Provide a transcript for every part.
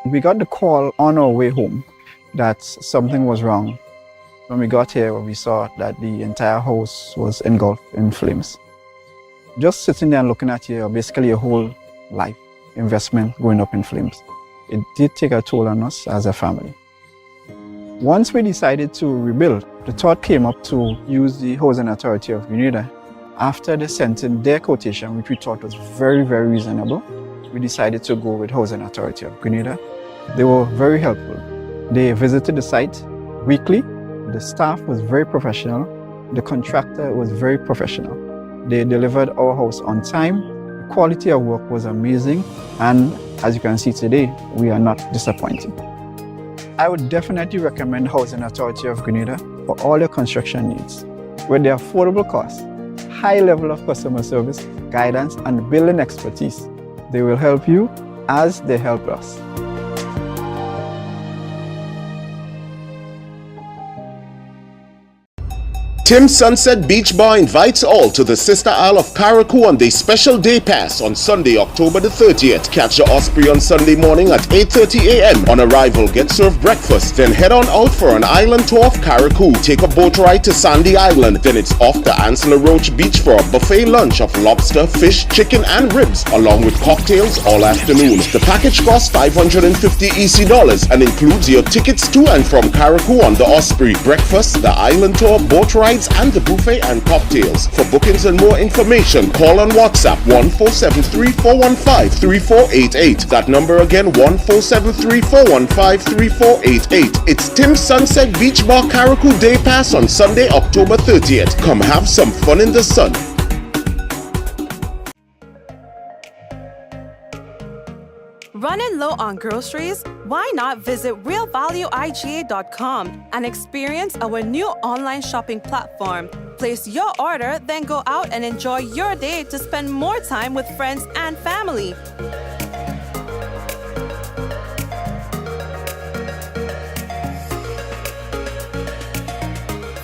We got the call on our way home that something was wrong. When we got here, we saw that the entire house was engulfed in flames. Just sitting there and looking at you, basically your whole life investment going up in flames. It did take a toll on us as a family. Once we decided to rebuild, the thought came up to use the Housing Authority of Grenada. After they sent in their quotation, which we thought was very, very reasonable, we decided to go with Housing Authority of Grenada. They were very helpful. They visited the site weekly. The staff was very professional. The contractor was very professional. They delivered our house on time. The quality of work was amazing. And as you can see today, we are not disappointed. I would definitely recommend Housing Authority of Grenada for all your construction needs. With their affordable costs, high level of customer service, guidance, and building expertise, they will help you as they help us. Tim Sunset Beach Bar invites all to the sister isle of Carriacou on their special day pass on Sunday, October the 30th. Catch the Osprey on Sunday morning at 8:30 a.m. On arrival, get served breakfast, then head on out for an island tour of Carriacou. Take a boat ride to Sandy Island, then it's off to Ansler Roach Beach for a buffet lunch of lobster, fish, chicken, and ribs, along with cocktails all afternoon. The package costs $550 EC and includes your tickets to and from Carriacou on the Osprey, breakfast, the island tour, boat ride, and the buffet and cocktails. For bookings and more information, call on WhatsApp 1473-415-3488. That number again, 1473-415-3488. It's Tim Sunset Beach Bar Carriacou Day Pass on Sunday, October 30th. Come have some fun in the sun. Running low on groceries? Why not visit realvalueiga.com and experience our new online shopping platform. Place your order, then go out and enjoy your day to spend more time with friends and family.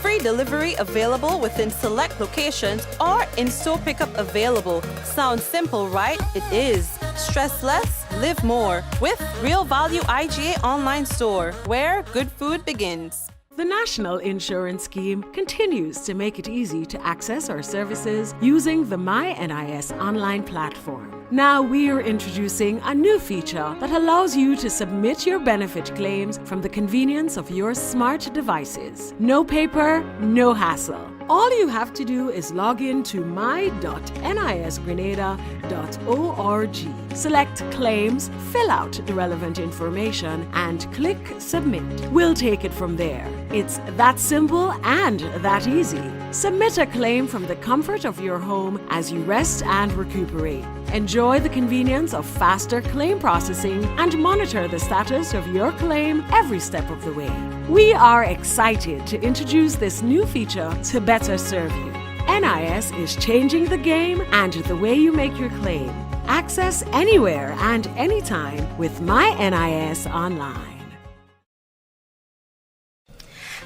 Free delivery available within select locations or in-store pickup available. Sounds simple, right? It is. Stress less, live more with Real Value IGA online store, where good food begins. The National Insurance Scheme continues to make it easy to access our services using the MyNIS online platform. Now we're introducing a new feature that allows you to submit your benefit claims from the convenience of your smart devices. No paper, no hassle. All you have to do is log in to my.nisgrenada.org. Select claims, fill out the relevant information, and click submit. We'll take it from there. It's that simple and that easy. Submit a claim from the comfort of your home as you rest and recuperate. Enjoy the convenience of faster claim processing and monitor the status of your claim every step of the way. We are excited to introduce this new feature to better serve you. NIS is changing the game and the way you make your claim. Access anywhere and anytime with MyNIS Online.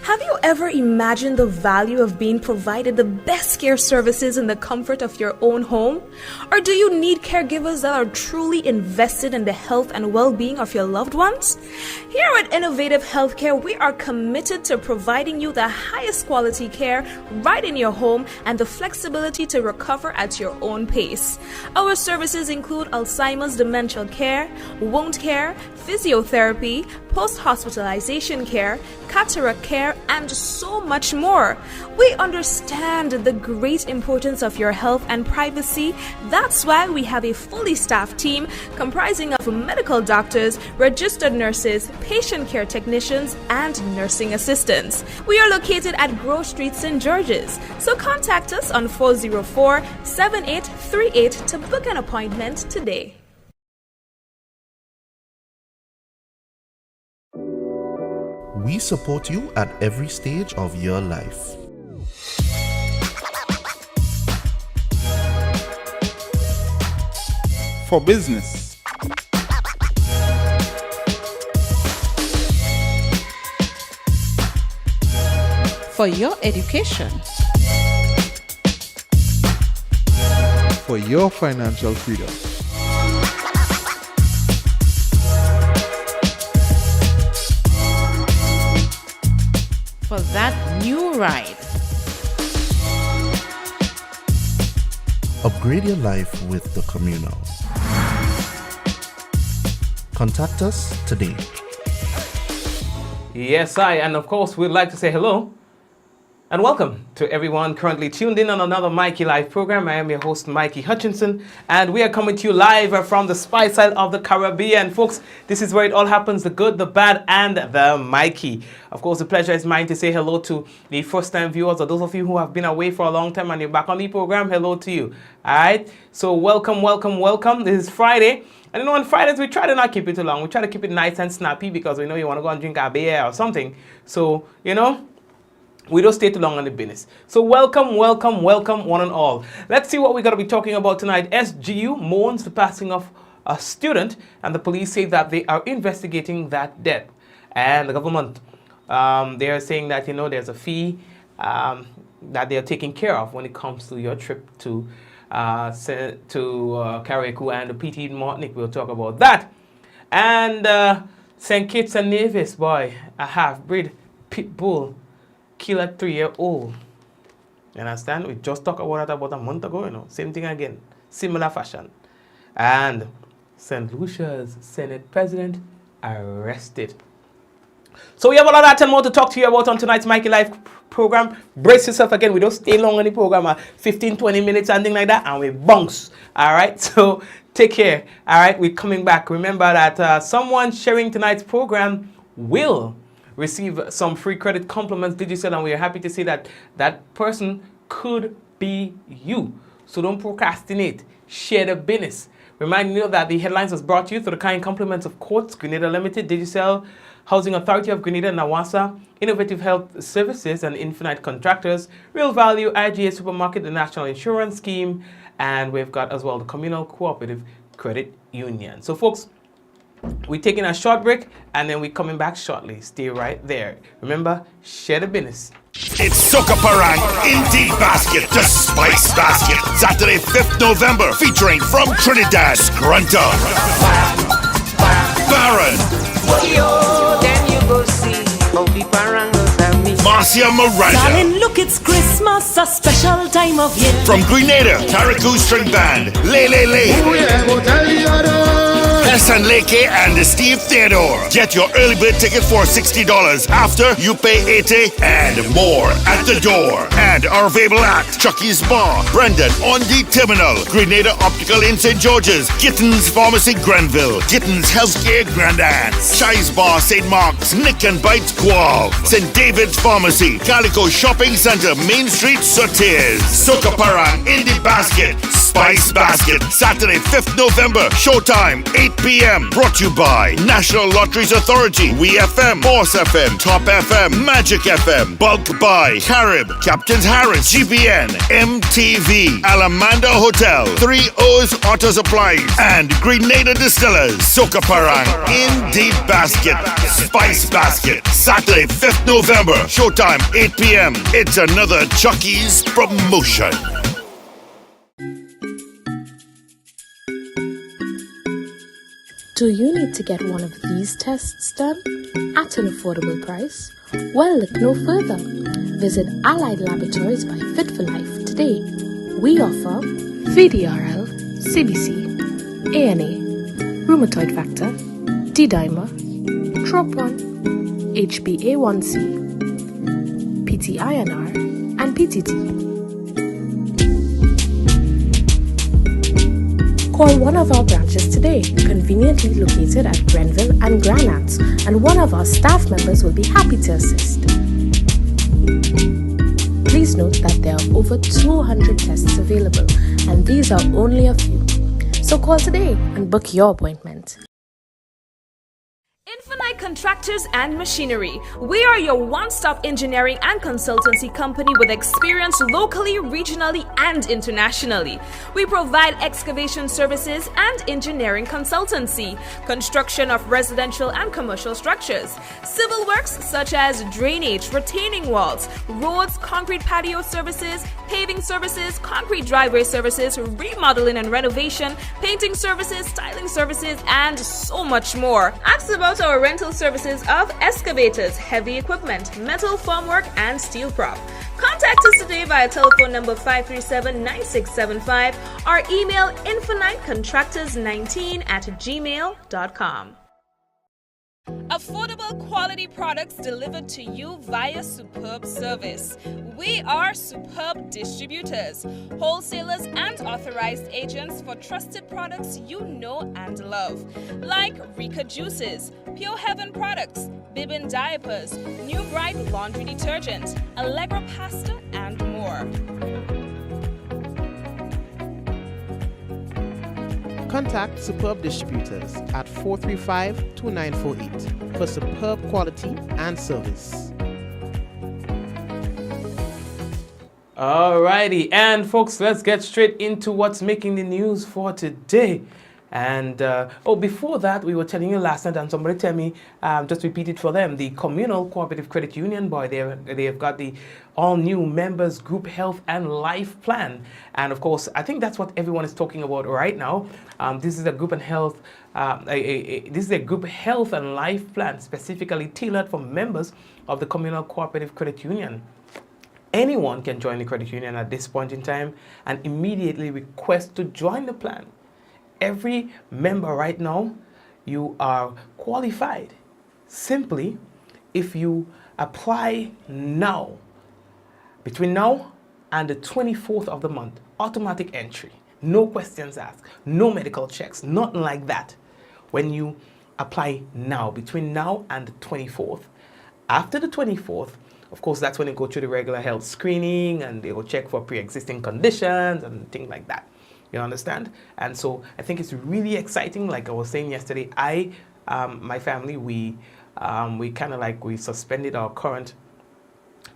Have you ever imagined the value of being provided the best care services in the comfort of your own home? Or do you need caregivers that are truly invested in the health and well-being of your loved ones? Here at Innovative Healthcare, we are committed to providing you the highest quality care right in your home and the flexibility to recover at your own pace. Our services include Alzheimer's dementia care, wound care, physiotherapy, post-hospitalization care, cataract care, and so much more. We understand the great importance of your health and privacy. That's why we have a fully staffed team comprising of medical doctors, registered nurses, patient care technicians, and nursing assistants. We are located at Grove Street, St. George's. So contact us on 404-7838 to book an appointment today. We support you at every stage of your life. For business, for your education, for your financial freedom, that new ride. Upgrade your life with the Communal. Contact us today. Yes, and of course, we'd like to say hello and welcome to everyone currently tuned in on another Mikey Live program. I am your host, Mikey Hutchinson, and we are coming to you live from the spice side of the Caribbean. Folks, this is where it all happens, the good, the bad, and the Mikey. Of course, the pleasure is mine to say hello to the first-time viewers, or those of you who have been away for a long time and you're back on the program. Hello to you. All right? So welcome, welcome, welcome. This is Friday. And you know, on Fridays, we try to not keep it too long. We try to keep it nice and snappy because we know you want to go and drink a beer or something. So, you know, we don't stay too long on the business. So welcome, welcome, welcome one and all. Let's see what we're going to be talking about tonight. SGU mourns the passing of a student, and the police say that they are investigating that death. And the government, they are saying that, you know, there's a fee that they are taking care of when it comes to your trip to Carriacou and the PT in Martinique. We'll talk about that. And St. Kitts and Nevis, boy, a half-breed pit bull kill a 3-year-old. You understand? We just talked about that about a month ago, you know. Same thing again. Similar fashion. And St. Lucia's Senate President arrested. So we have a lot of that and more to talk to you about on tonight's Mikey Live program. Brace yourself again. We don't stay long on the program, 15, 20 minutes, something like that, and we bounce. All right? So take care. All right? We're coming back. Remember that someone sharing tonight's program will receive some free credit compliments Digicel, and we are happy to see that that person could be you. So don't procrastinate. Share the business. Reminding you that the headlines was brought to you through the kind compliments of Courts, Grenada Limited, Digicel, Housing Authority of Grenada, Nawasa, Innovative Health Services and Infinite Contractors, Real Value, IGA Supermarket, the National Insurance Scheme, and we've got as well the Communal Cooperative Credit Union. So folks, we're taking a short break and then we're coming back shortly. Stay right there. Remember, share the business. It's Soca Parang Indie Basket, the Spice Basket. Saturday, 5th November, featuring from Trinidad, Scrunta, Baron, then you go see Marcia Miranda. Darling, look, it's Christmas, a special time of year. From Grenada, Carriacou String Band, Hassan Leke and Steve Theodore. Get your early bird ticket for $60 after you pay $80 and more at the door. And are available at Chucky's Bar, Brendan on the Terminal, Grenada Optical in St. George's, Gittins Pharmacy Grenville, Gittins Healthcare Grandance, Chai's Bar St. Mark's, Nick and Bites Guav, St. David's Pharmacy, Calico Shopping Center, Main Street, Sotiers, Soca Parang Indie Basket, Spice Basket, Saturday, 5th November, showtime, 8 p.m. Brought to you by National Lotteries Authority, WeFM, Boss FM, Top FM, Magic FM, Bulk by Carib, Captain's Harris, GBN, MTV, Alamanda Hotel, 3 O's Auto Supplies, and Grenada Distillers. Soca Parang Indie Basket, Spice Basket, Saturday, 5th November, showtime, 8 p.m. It's another Chucky's promotion. Do you need to get one of these tests done at an affordable price? Well, look no further. Visit Allied Laboratories by Fit for Life today. We offer VDRL, CBC, ANA, rheumatoid factor, D-dimer, TROP1, HbA1c, PT-INR, and PTT. Call one of our branches today, conveniently located at Grenville and Granats, and one of our staff members will be happy to assist. Please note that there are over 200 tests available, and these are only a few. So call today and book your appointment. Infinite Contractors and Machinery. We are your one-stop engineering and consultancy company with experience locally, regionally, and internationally. We provide excavation services and engineering consultancy, construction of residential and commercial structures, civil works such as drainage, retaining walls, roads, concrete patio services, paving services, concrete driveway services, remodeling and renovation, painting services, styling services, and so much more. Ask about our rental services of excavators, heavy equipment, metal formwork, and steel prop. Contact us today via telephone number 537-9675 or email infinitecontractors19@gmail.com. Affordable quality products delivered to you via superb service. We are Superb Distributors, wholesalers and authorized agents for trusted products you know and love, like Rika Juices, Pure Heaven products, Bibbin diapers, New Bright laundry detergent, Allegra pasta, and more. Contact Superb Distributors at 435-2948 for superb quality and service. Alrighty, and folks, let's get straight into what's making the news for today. And before that, we were telling you last night, and somebody tell me, just repeat it for them, the Communal Cooperative Credit Union, boy, they have got the all-new members group health and life plan. And of course, I think that's what everyone is talking about right now. This is a group and health, this is a group health and life plan specifically tailored for members of the Communal Cooperative Credit Union. Anyone can join the credit union at this point in time and immediately request to join the plan. Every member right now, you are qualified. Simply, if you apply now, between now and the 24th of the month, automatic entry, no questions asked, no medical checks, nothing like that. When you apply now, between now and the 24th, after the 24th, of course, that's when you go through the regular health screening and they will check for pre-existing conditions and things like that. You understand? And so I think it's really exciting. Like I was saying yesterday, my family, we kind of like, we suspended our current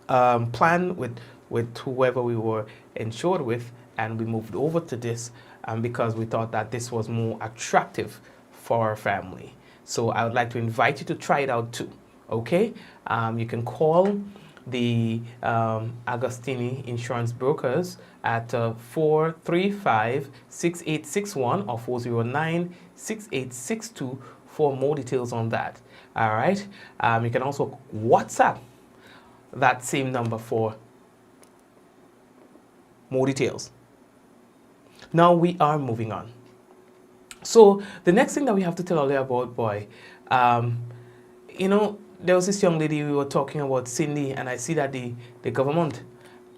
plan with whoever we were insured with, and we moved over to this because we thought that this was more attractive for our family. So I would like to invite you to try it out too. Okay? You can call the Agostini Insurance Brokers at 435-6861 or 409-6862 for more details on that. All right. You can also WhatsApp that same number for more details. Now we are moving on. So the next thing that we have to tell you about, boy, there was this young lady we were talking about, Cindy, and I see that the government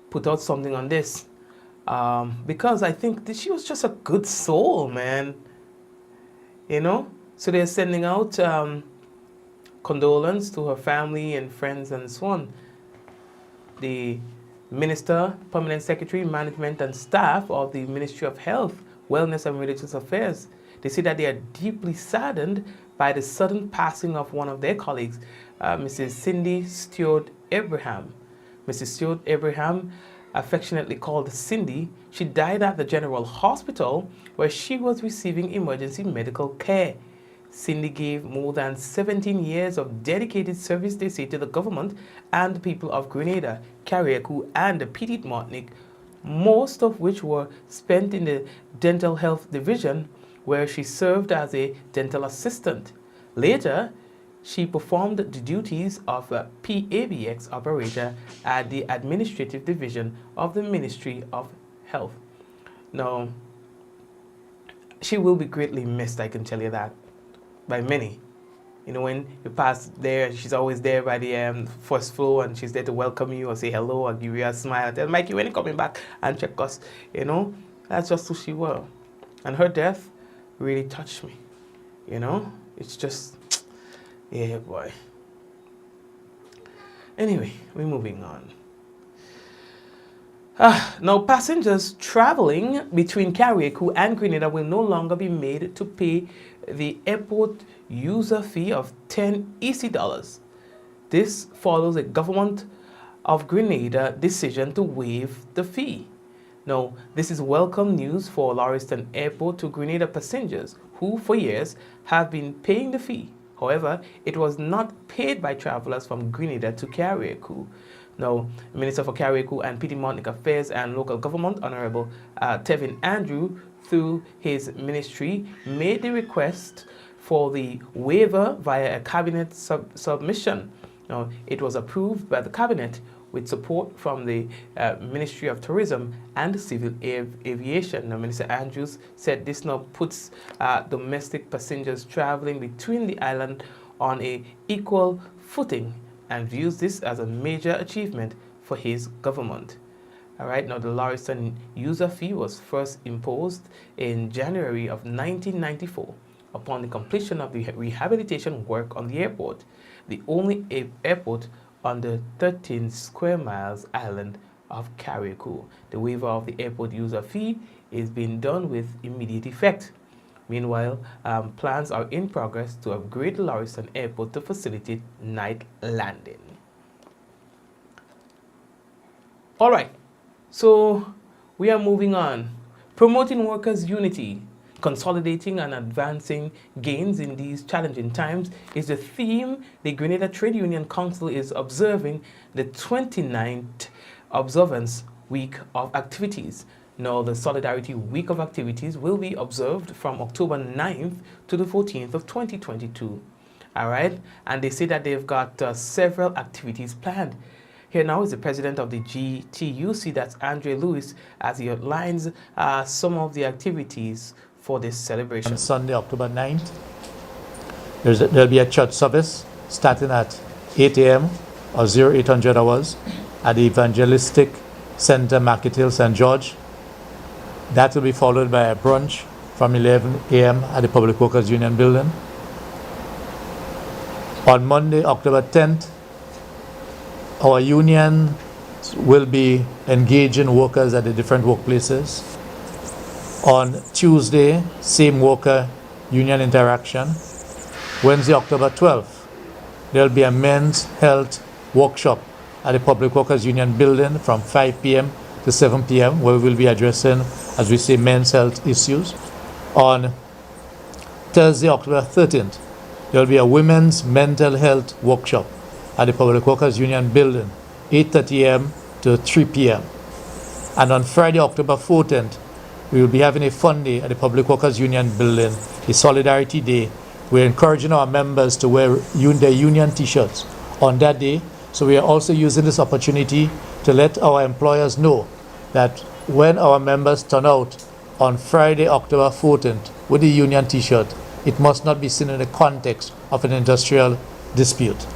put out something on this because I think that she was just a good soul, man. So they're sending out condolence to her family and friends and so on. The Minister, Permanent Secretary, Management and Staff of the Ministry of Health, Wellness and Religious Affairs, they say that they are deeply saddened by the sudden passing of one of their colleagues, Mrs. Cindy Stewart Abraham. Mrs. Stewart Abraham, affectionately called Cindy, she died at the General Hospital where she was receiving emergency medical care. Cindy gave more than 17 years of dedicated service, they say, to the government and the people of Grenada, Carriacou, and the Petit Martinique, most of which were spent in the dental health division, where she served as a dental assistant. Later, she performed the duties of a PABX operator at the administrative division of the Ministry of Health. Now, she will be greatly missed, I can tell you that, by many. When you pass there, she's always there by the first floor, and she's there to welcome you or say hello or give you a smile and tell Mikey, when you coming back and check us, that's just who she was. And her death really touched me. It's just, yeah, boy. Anyway, we're moving on. Now, passengers traveling between Carriacou and Grenada will no longer be made to pay the airport user fee of 10 EC dollars. This follows a government of Grenada decision to waive the fee. Now, this is welcome news for Lauriston Airport to Grenada passengers who, for years, have been paying the fee. However, it was not paid by travelers from Grenada to Carriacou. Now, Minister for Carriacou and Petit Martinique Affairs and Local Government, Honorable Tevin Andrew, through his ministry, made the request for the waiver via a cabinet submission. Now, it was approved by the cabinet with support from the Ministry of Tourism and Civil Aviation. Now, Minister Andrews said this now puts domestic passengers traveling between the island on a equal footing and views this as a major achievement for his government. All right, now the Lauriston user fee was first imposed in January of 1994 upon the completion of the rehabilitation work on the airport, the only airport on the 13 square miles island of Carriacou. The waiver of the airport user fee is being done with immediate effect. Meanwhile, plans are in progress to upgrade the Lauriston Airport to facilitate night landing. All right, so we are moving on. Promoting workers' unity, consolidating and advancing gains in these challenging times is the theme the Grenada Trade Union Council is observing the 29th observance week of activities. Now, the Solidarity Week of Activities will be observed from October 9th to the 14th of 2022. All right, and they say that they've got several activities planned. Here now is the president of the GTUC, that's Andre Lewis, as he outlines some of the activities for this celebration. On Sunday, October 9th, there'll be a church service starting at 8 a.m. or 0800 hours at the Evangelistic Center, Market Hill, St. George. That will be followed by a brunch from 11 a.m. at the Public Workers Union building. On Monday, October 10th, our union will be engaging workers at the different workplaces. On Tuesday, same worker union interaction. Wednesday, October 12th, there will be a men's health workshop at the Public Workers Union building from 5 p.m. to 7 p.m. where we will be addressing, as we say, men's health issues. On Thursday, October 13th, there will be a women's mental health workshop at the Public Workers Union building, 8:30 a.m. to 3 p.m. And on Friday, October 14th, we will be having a fun day at the Public Workers Union building, a Solidarity Day. We're encouraging our members to wear their union t-shirts on that day. So we are also using this opportunity to let our employers know that when our members turn out on Friday, October 14th with the union t-shirt, it must not be seen in the context of an industrial dispute.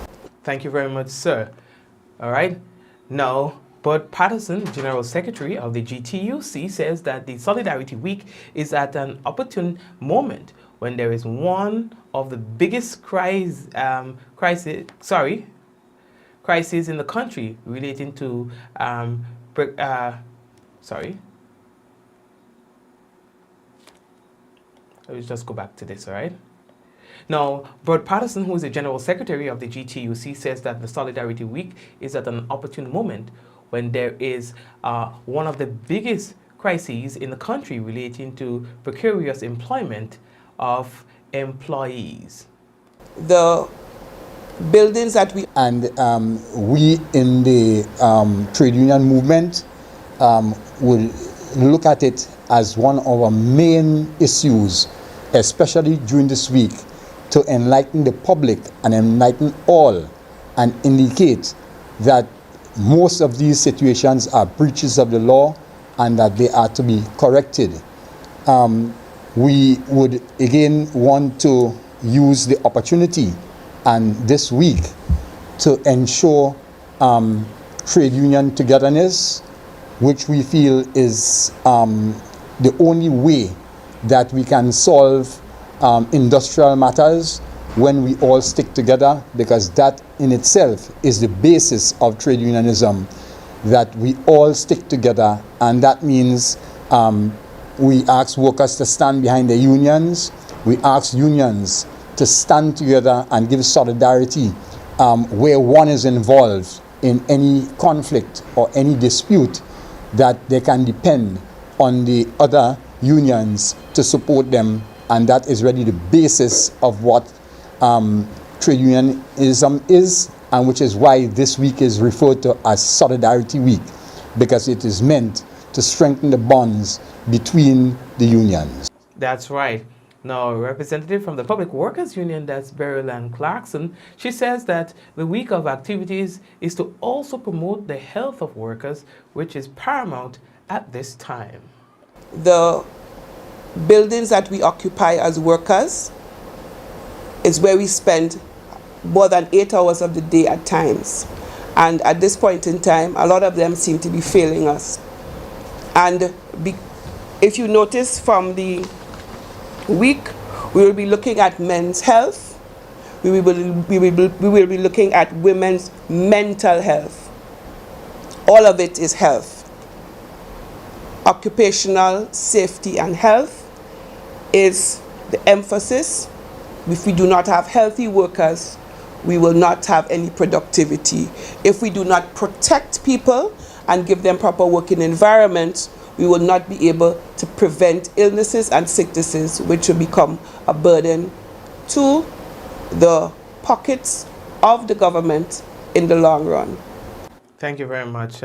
Thank you very much, sir. All right. Now, Bud Patterson, General Secretary of the GTUC, says that the Solidarity Week is at an opportune moment when there is one of the biggest crises in the country relating to Let's just go back to this, all right? Now, Bud Patterson, who is the General Secretary of the GTUC, says that the Solidarity Week is at an opportune moment when there is one of the biggest crises in the country relating to precarious employment of employees. The buildings that we in the trade union movement will look at it as one of our main issues, especially during this week, to enlighten the public and enlighten all and indicate that most of these situations are breaches of the law and that they are to be corrected. We would again want to use the opportunity and this week to ensure trade union togetherness, which we feel is the only way that we can solve industrial matters when we all stick together, because that in itself is the basis of trade unionism, that we all stick together. And that means we ask workers to stand behind their unions, we ask unions to stand together and give solidarity where one is involved in any conflict or any dispute, that they can depend on the other unions to support them. And that is really the basis of what trade unionism is, and which is why this week is referred to as Solidarity Week, because it is meant to strengthen the bonds between the unions. That's right. Now, a representative from the Public Workers Union, that's Beryl Ann Clarkson, she says that the week of activities is to also promote the health of workers, which is paramount at this time. The buildings that we occupy as workers is where we spend more than 8 hours of the day at times. And at this point in time, a lot of them seem to be failing us. And if you notice from the week, we will be looking at men's health. We will be looking at women's mental health. All of it is health. Occupational safety and health is the emphasis. If we do not have healthy workers, we will not have any productivity. If we do not protect people and give them proper working environments, we will not be able to prevent illnesses and sicknesses which will become a burden to the pockets of the government in the long run. Thank you very much,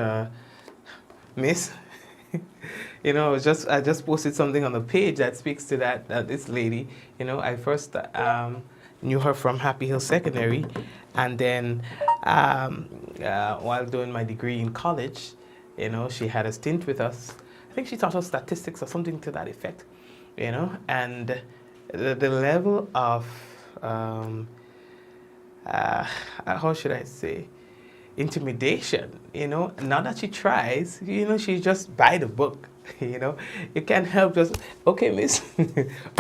Miss. You know, I just posted something on the page that speaks to that this lady. You know, I first knew her from Happy Hill Secondary, and then while doing my degree in college, you know, she had a stint with us. I think she taught us statistics or something to that effect, you know, and the level of, how should I say, intimidation, you know, now that she tries, you know, she just by the book, you know, you can't help just, okay, miss,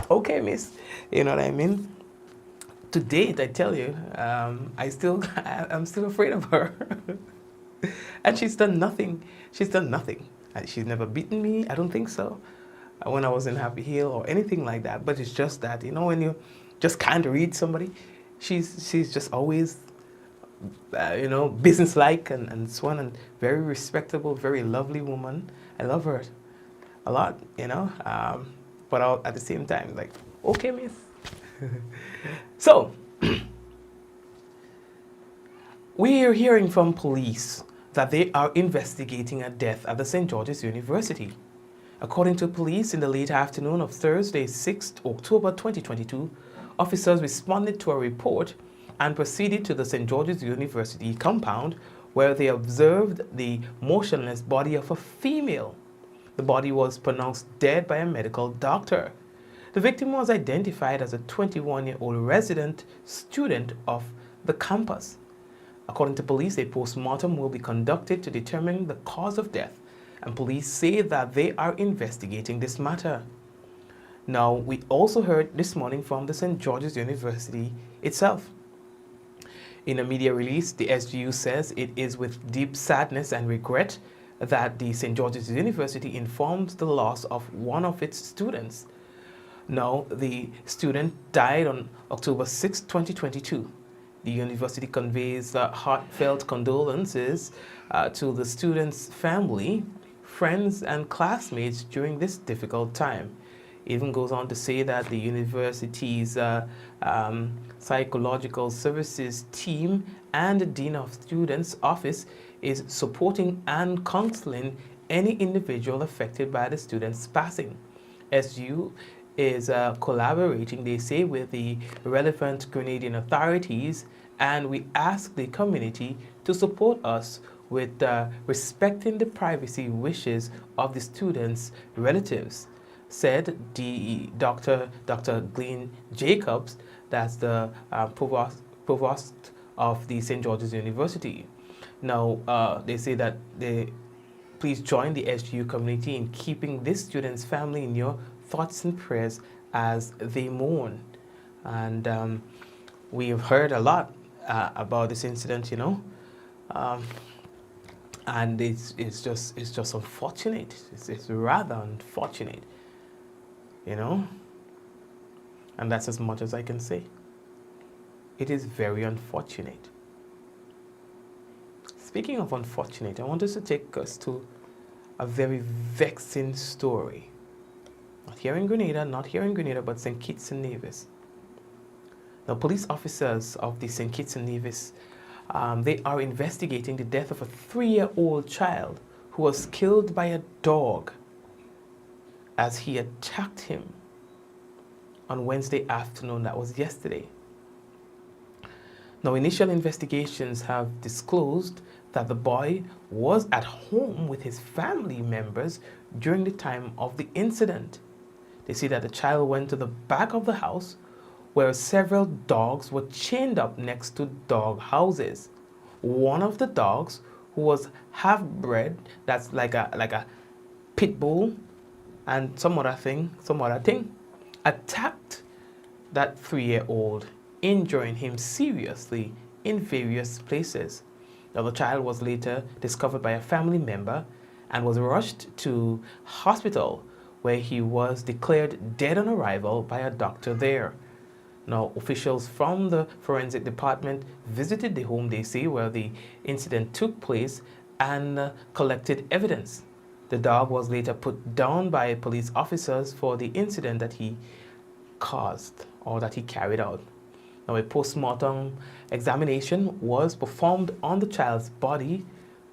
okay, miss, you know what I mean? To date, I tell you, I'm still afraid of her. And she's done nothing. She's done nothing. She's never beaten me. I don't think so. When I was in Happy Hill or anything like that. But it's just that, you know, when you just can't read somebody, she's just always, you know, businesslike and so on, and very respectable, very lovely woman. I love her a lot, you know. But at the same time, like, okay, miss. So, we are hearing from police that they are investigating a death at the St. George's University. According to police, in the late afternoon of Thursday, 6th October 2022, officers responded to a report and proceeded to the St. George's University compound where they observed the motionless body of a female. The body was pronounced dead by a medical doctor. The victim was identified as a 21-year-old resident student of the campus. According to police, a post-mortem will be conducted to determine the cause of death, and police say that they are investigating this matter. Now, we also heard this morning from the St. George's University itself. In a media release, the SGU says it is with deep sadness and regret that the St. George's University informs the loss of one of its students. Now, the student died on October 6, 2022. The university conveys heartfelt condolences to the student's family, friends, and classmates during this difficult time. It even goes on to say that the university's psychological services team and the Dean of Students' office is supporting and counseling any individual affected by the student's passing. SU is collaborating, they say, with the relevant Grenadian authorities, and we ask the community to support us with respecting the privacy wishes of the students' relatives, said Dr. Glenn Jacobs, that's the provost of the St. George's University. Now, they say that please join the SGU community in keeping this student's family in your thoughts and prayers as they mourn. And we have heard a lot about this incident, you know, and it's just unfortunate. It's rather unfortunate, you know, and that's as much as I can say. It is very unfortunate. Speaking of unfortunate, I want us to take us to a very vexing story. Not here in Grenada, but St. Kitts and Nevis. The police officers of the St. Kitts and Nevis, they are investigating the death of a 3-year-old child who was killed by a dog as he attacked him on Wednesday afternoon, that was yesterday. Now, initial investigations have disclosed that the boy was at home with his family members during the time of the incident. They say that the child went to the back of the house where several dogs were chained up next to dog houses. One of the dogs, who was half-bred, that's like a pit bull and some other thing, attacked that 3-year-old, injuring him seriously in various places. Now, the child was later discovered by a family member and was rushed to hospital, where he was declared dead on arrival by a doctor there. Now, officials from the forensic department visited the home, they say, where the incident took place and collected evidence. The dog was later put down by police officers for the incident that he caused or that he carried out. Now, a post-mortem examination was performed on the child's body,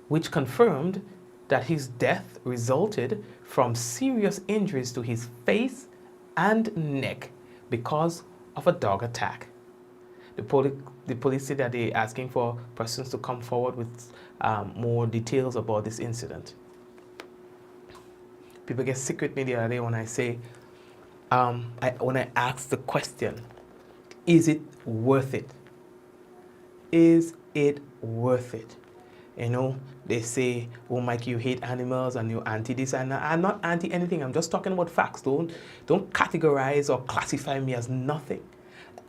which confirmed that his death resulted from serious injuries to his face and neck because of a dog attack. The police say that they're asking for persons to come forward with more details about this incident. People get sick with me the other day when I say, when I ask the question, is it worth it? Is it worth it? You know, they say, oh, Mikey, you hate animals and you're anti this and that. I'm not anti anything. I'm just talking about facts. Don't categorize or classify me as nothing.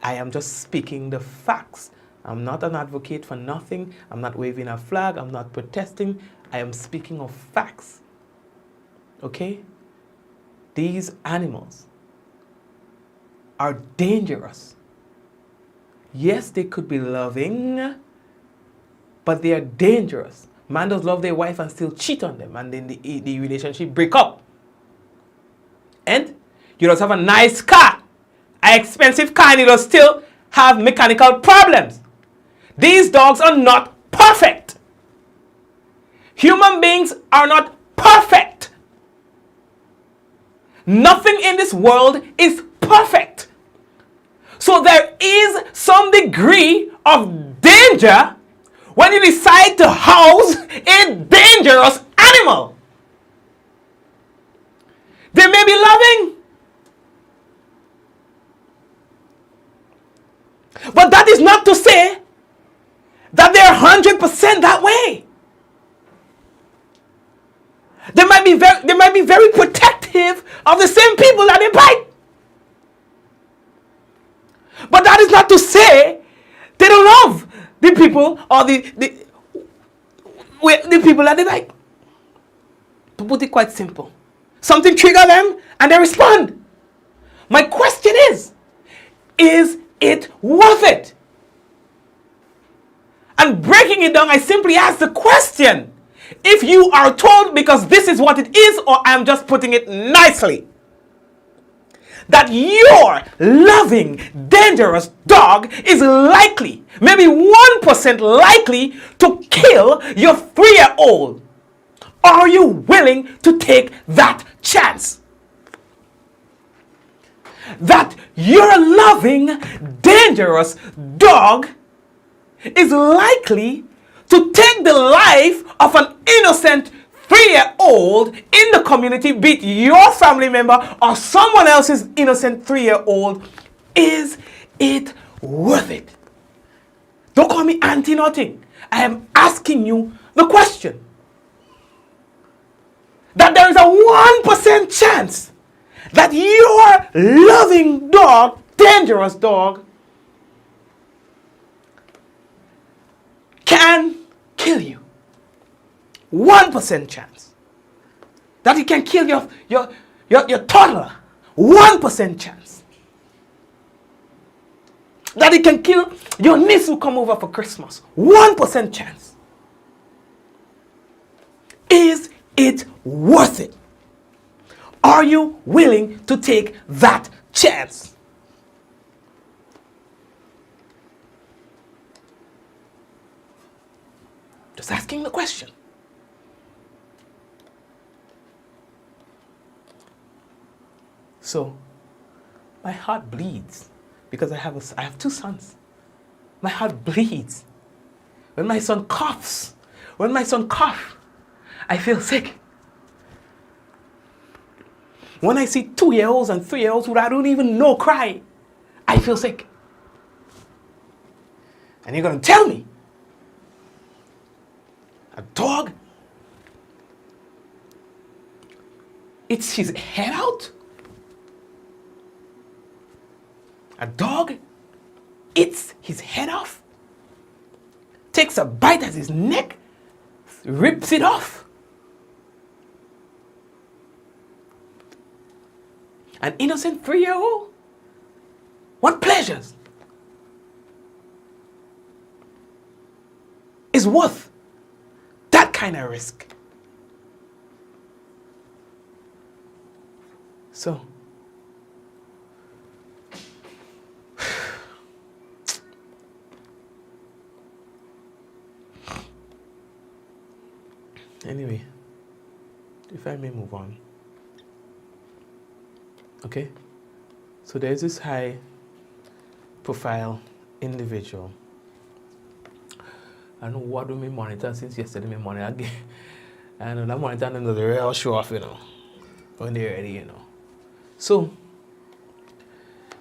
I am just speaking the facts. I'm not an advocate for nothing. I'm not waving a flag. I'm not protesting. I am speaking of facts. Okay? These animals are dangerous. Yes, they could be loving, but they are dangerous. Man does love their wife and still cheat on them, and then the relationship break up. And you just have a nice car, an expensive car, and you will still have mechanical problems. These dogs are not perfect. Human beings are not perfect. Nothing in this world is perfect. So there is some degree of danger when you decide to house a dangerous animal. They may be loving, but that is not to say that they're 100% that way. They might be very protective of the same people that they bite. But that is not to say they don't love the people or the people that they like. To put it quite simple, something triggers them and they respond. My question is it worth it? And breaking it down, I simply ask the question, if you are told, because this is what it is, or I'm just putting it nicely, that your loving, dangerous dog is likely, maybe 1% likely, to kill your 3-year-old. Are you willing to take that chance? That your loving, dangerous dog is likely to take the life of an innocent 3-year-old in the community, be it your family member or someone else's innocent 3-year-old. Is it worth it? Don't call me anti-nothing. I am asking you the question. That there is a 1% chance that your loving dog, dangerous dog, can kill you. 1% chance that he can kill your toddler. 1% chance that he can kill your niece who come over for Christmas. 1% chance. Is it worth it? Are you willing to take that chance? Just asking the question. So, My heart bleeds because I have 2 sons. My heart bleeds. When my son coughs, I feel sick. When I see 2-year-olds and 3-year-olds who I don't even know cry, I feel sick. And you're going to tell me a dog eats his head out? A dog eats his head off, takes a bite at his neck, rips it off. An innocent 3-year-old? What pleasures is worth that kind of risk? So, anyway, if I may move on. Okay? So there's this high profile individual. I don't know what do me monitor since yesterday me monitor again. I know that monitor and the real show off, when they're ready, So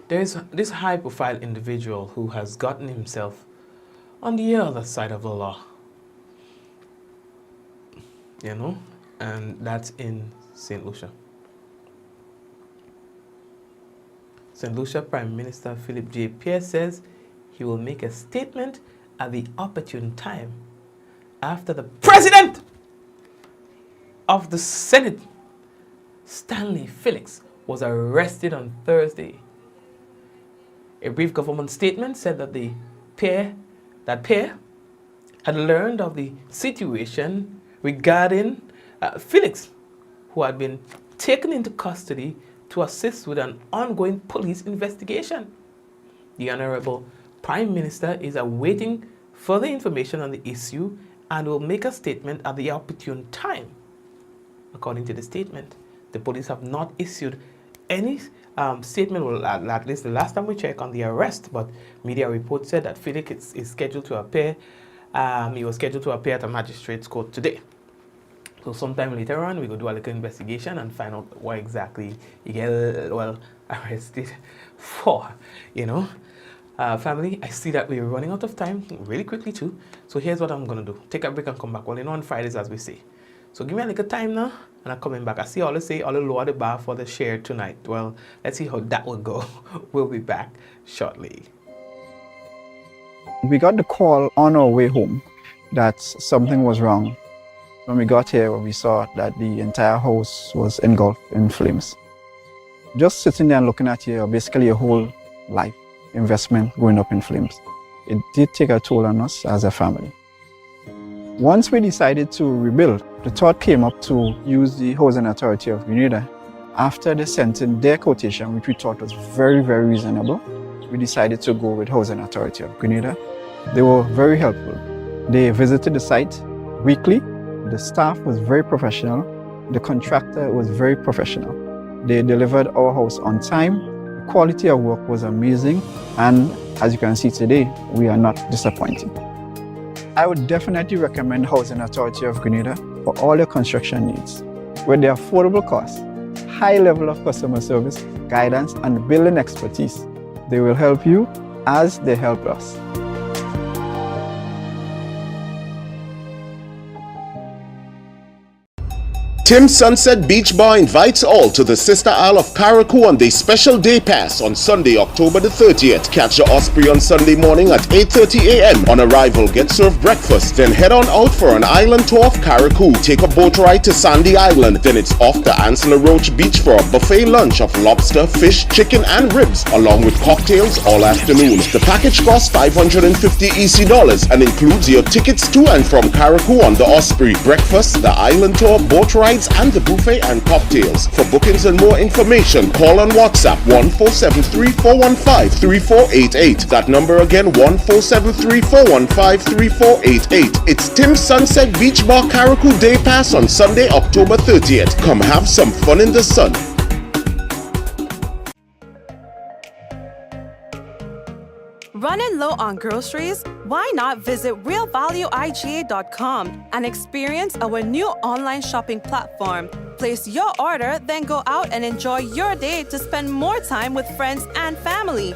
there's this high profile individual who has gotten himself on the other side of the law. And that's in St. Lucia. St. Lucia Prime Minister Philip J. Pierce says he will make a statement at the opportune time after the President of the Senate, Stanley Felix, was arrested on Thursday. A brief government statement said that Pierre had learned of the situation regarding Felix, who had been taken into custody to assist with an ongoing police investigation. The Honorable Prime Minister is awaiting further information on the issue and will make a statement at the opportune time. According to the statement, the police have not issued any statement, well, at least the last time we checked, on the arrest, but media reports said that Felix is scheduled to appear. He was scheduled to appear at a magistrate's court today. So sometime later on, we go do a little investigation and find out what exactly he get arrested for, Family, I see that we're running out of time really quickly too. So here's what I'm going to do. Take a break and come back. Well, on Fridays, as we say. So give me a little time now, and I'm coming back. I see all the lower the bar for the share tonight. Well, let's see how that will go. We'll be back shortly. We got the call on our way home that something was wrong. When we got here, we saw that the entire house was engulfed in flames. Just sitting there and looking at here, basically a whole life investment going up in flames. It did take a toll on us as a family. Once we decided to rebuild, the thought came up to use the Housing Authority of Grenada. After they sent in their quotation, which we thought was very, very reasonable, we decided to go with Housing Authority of Grenada. They were very helpful. They visited the site weekly. The staff was very professional. The contractor was very professional. They delivered our house on time. The quality of work was amazing. And as you can see today, we are not disappointed. I would definitely recommend Housing Authority of Grenada for all your construction needs. With their affordable costs, high level of customer service, guidance, and building expertise, they will help you as they help us. Tim Sunset Beach Bar invites all to the Sister Isle of Carriacou on their special day pass on Sunday, October the 30th. Catch the Osprey on Sunday morning at 8:30 a.m. On arrival, get served breakfast, then head on out for an island tour of Carriacou. Take a boat ride to Sandy Island, then it's off to Ansler Roach Beach for a buffet lunch of lobster, fish, chicken, and ribs, along with cocktails all afternoon. The package costs $550 EC and includes your tickets to and from Carriacou on the Osprey, breakfast, the island tour, boat ride, and the buffet and cocktails. For bookings and more information, call on WhatsApp 14734153488. That number again, 14734153488. It's Tim Sunset Beach Bar Carriacou Day Pass on Sunday, October 30th. Come have some fun in the sun. Running low on groceries? Why not visit realvalueiga.com and experience our new online shopping platform? Place your order, then go out and enjoy your day to spend more time with friends and family.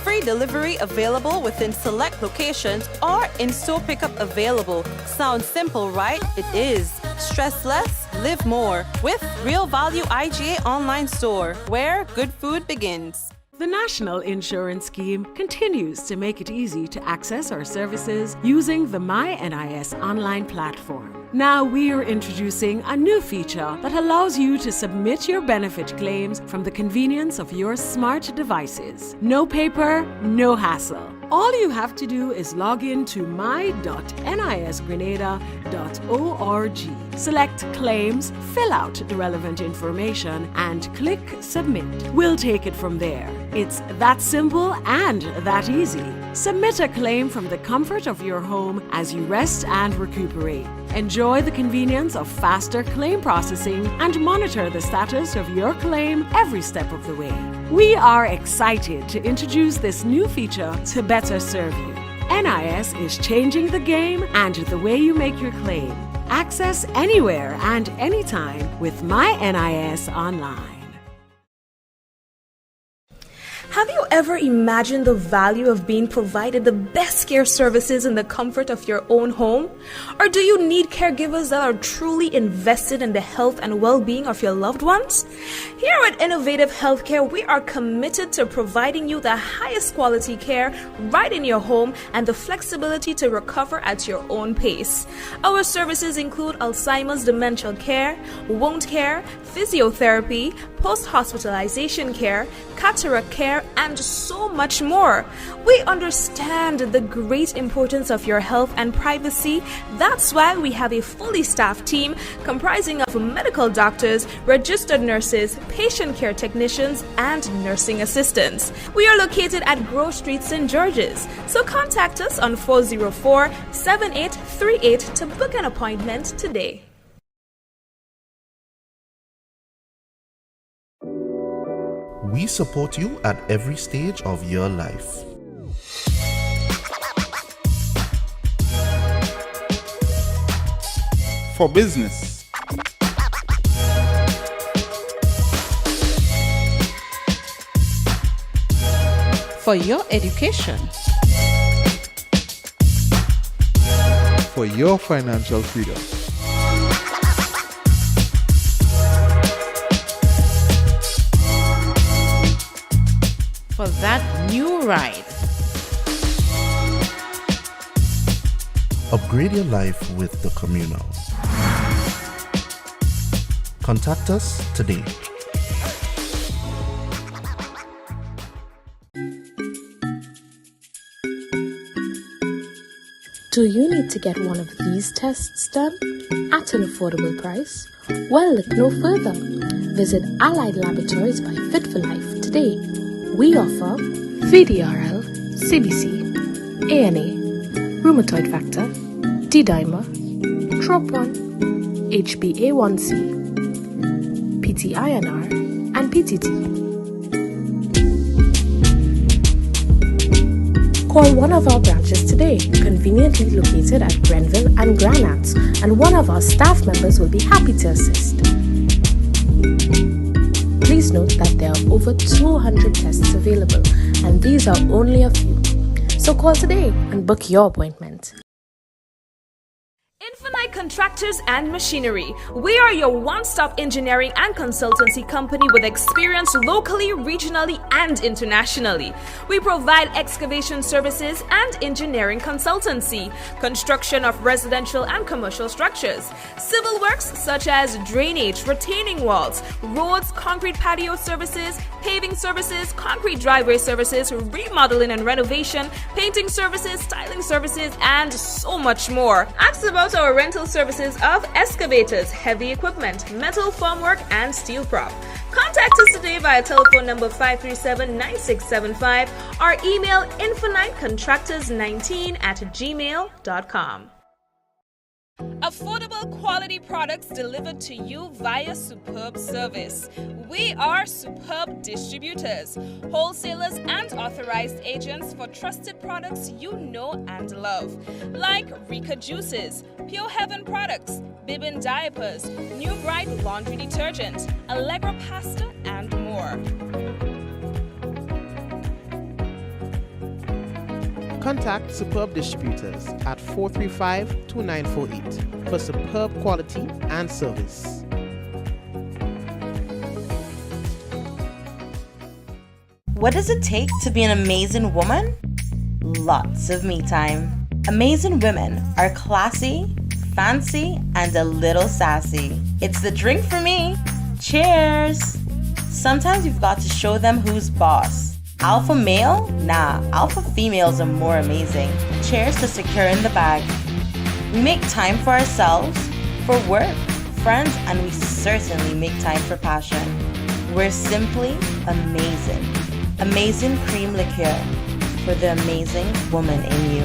Free delivery available within select locations or in-store pickup available. Sounds simple, right? It is. Stress less, live more with Real Value IGA online store, where good food begins. The National Insurance Scheme continues to make it easy to access our services using the MyNIS online platform. Now we're introducing a new feature that allows you to submit your benefit claims from the convenience of your smart devices. No paper, no hassle. All you have to do is log in to my.nisgrenada.org. Select claims, fill out the relevant information, and click submit. We'll take it from there. It's that simple and that easy. Submit a claim from the comfort of your home as you rest and recuperate. Enjoy the convenience of faster claim processing and monitor the status of your claim every step of the way. We are excited to introduce this new feature to better serve you. NIS is changing the game and the way you make your claim. Access anywhere and anytime with MyNIS Online. Have you ever imagined the value of being provided the best care services in the comfort of your own home? Or do you need caregivers that are truly invested in the health and well-being of your loved ones? Here at Innovative Healthcare, we are committed to providing you the highest quality care right in your home and the flexibility to recover at your own pace. Our services include Alzheimer's dementia care, wound care, physiotherapy, post-hospitalization care, cataract care, and so much more. We understand the great importance of your health and privacy. That's why we have a fully staffed team comprising of medical doctors, registered nurses, patient care technicians, and nursing assistants. We are located at Grove Street, St. George's. So contact us on 404-7838 to book an appointment today. We support you at every stage of your life. For business. For your education. For your financial freedom. For that new ride. Upgrade your life with the Communal. Contact us today. Do you need to get one of these tests done at an affordable price? Well, look no further. Visit Allied Laboratories by Fit for Life today. We offer VDRL, CBC, ANA, rheumatoid factor, D-dimer, TROP1, HbA1c, PT-INR, and PTT. Call one of our branches today, conveniently located at Grenville and Granats, and one of our staff members will be happy to assist. Please note that there are over 200 tests available, and these are only a few. So call today and book your appointment. Infinite Contractors and Machinery. We are your one-stop engineering and consultancy company with experience locally, regionally, and internationally. We provide excavation services and engineering consultancy, construction of residential and commercial structures, civil works such as drainage, retaining walls, roads, concrete patio services, paving services, concrete driveway services, remodeling and renovation, painting services, styling services, and so much more. Ask about our rental services of excavators, heavy equipment, metal formwork, and steel prop. Contact us today via telephone number 537-9675 or email infinitecontractors19@gmail.com. Affordable quality products delivered to you via superb service. We are Superb Distributors, wholesalers and authorized agents for trusted products you know and love, like Rika Juices, Pure Heaven products, Bibbin diapers, New Bright laundry detergent, Allegra pasta, and more. Contact Superb Distributors at 435-2948 for superb quality and service. What does it take to be an amazing woman? Lots of me time. Amazing women are classy, fancy, and a little sassy. It's the drink for me. Cheers! Sometimes you've got to show them who's boss. Alpha male? Nah, alpha females are more amazing. Cheers to securing the bag. We make time for ourselves, for work, friends, and we certainly make time for passion. We're simply amazing. Amazing cream liqueur for the amazing woman in you.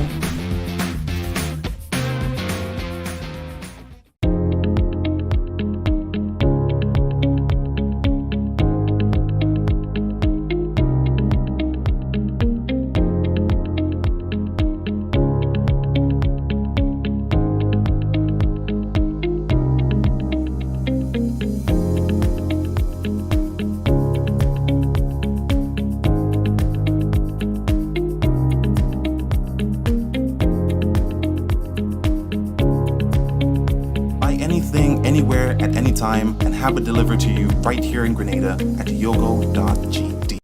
Anywhere at any time and have it delivered to you right here in Grenada at yogo.gd.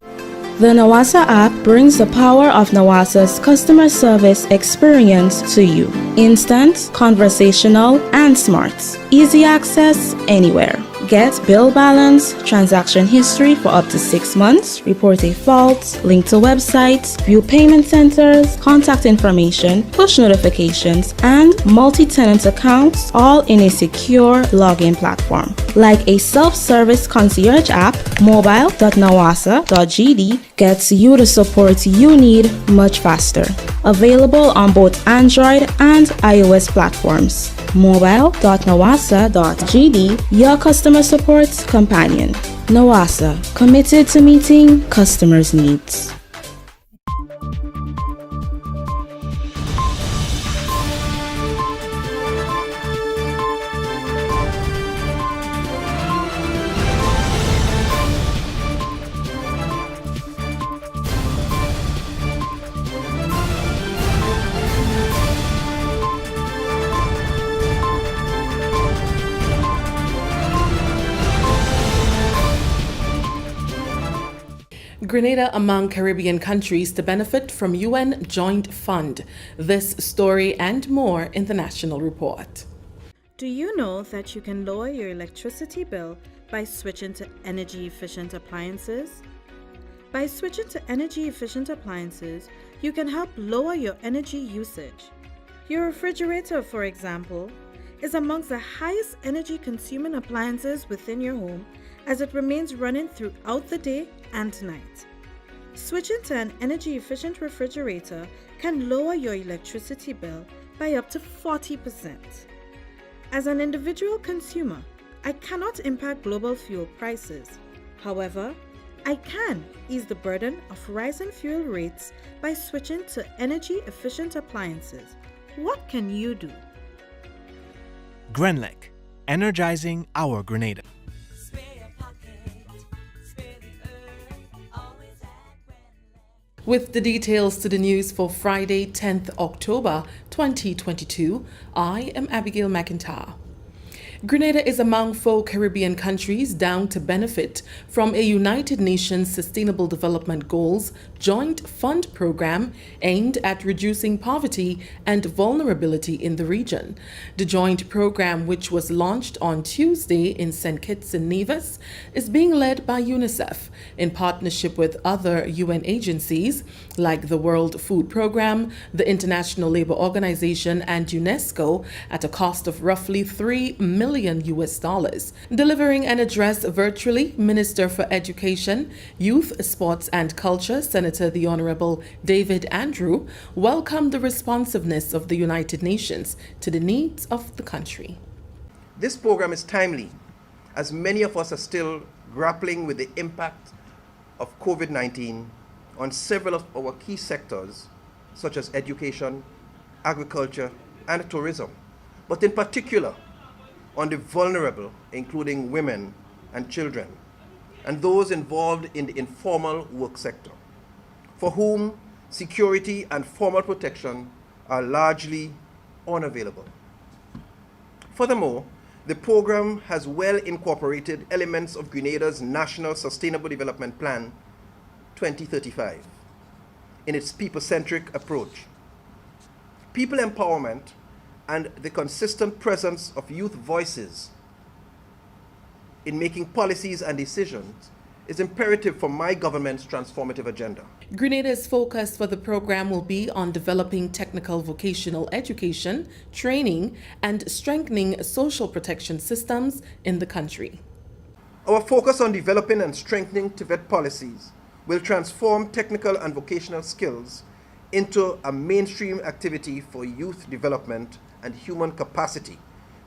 The Nawasa app brings the power of Nawasa's customer service experience to you. Instant, conversational, and smart. Easy access anywhere. Get bill balance, transaction history for up to 6 months, report a fault, link to websites, view payment centers, contact information, push notifications, and multi-tenant accounts, all in a secure login platform. Like a self-service concierge app, mobile.nawasa.gd gets you the support you need much faster. Available on both Android and iOS platforms. mobile.nawasa.gd, your customer support companion. Nawasa, committed to meeting customers' needs. Grenada among Caribbean countries to benefit from UN Joint Fund. This story and more in the National Report. Do you know that you can lower your electricity bill by switching to energy-efficient appliances? By switching to energy-efficient appliances, you can help lower your energy usage. Your refrigerator, for example, is amongst the highest energy-consuming appliances within your home as it remains running throughout the day and night. Switching to an energy-efficient refrigerator can lower your electricity bill by up to 40%. As an individual consumer, I cannot impact global fuel prices. However, I can ease the burden of rising fuel rates by switching to energy-efficient appliances. What can you do? Grenlec, energizing our Grenada. With the details to the news for Friday, 10th October 2022, I am Abigail McIntyre. Grenada is among 4 Caribbean countries down to benefit from a United Nations Sustainable Development Goals joint fund program aimed at reducing poverty and vulnerability in the region. The joint program, which was launched on Tuesday in St. Kitts and Nevis, is being led by UNICEF in partnership with other UN agencies like the World Food Programme, the International Labour Organization, and UNESCO at a cost of roughly $3 million million US dollars. Delivering an address virtually, Minister for Education, Youth, Sports and Culture, Senator the Honorable David Andrew, welcomed the responsiveness of the United Nations to the needs of the country. This program is timely, as many of us are still grappling with the impact of COVID-19 on several of our key sectors, such as education, agriculture, and tourism, but in particular on the vulnerable, including women and children, and those involved in the informal work sector, for whom security and formal protection are largely unavailable. Furthermore, the program has well incorporated elements of Grenada's National Sustainable Development Plan 2035 in its people-centric approach. People empowerment and the consistent presence of youth voices in making policies and decisions is imperative for my government's transformative agenda. Grenada's focus for the program will be on developing technical vocational education, training, and strengthening social protection systems in the country. Our focus on developing and strengthening TVET policies will transform technical and vocational skills into a mainstream activity for youth development and human capacity,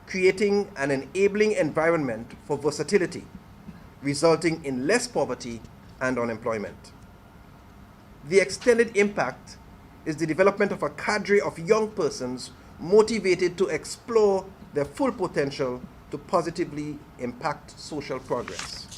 creating an enabling environment for versatility, resulting in less poverty and unemployment. The extended impact is the development of a cadre of young persons motivated to explore their full potential to positively impact social progress.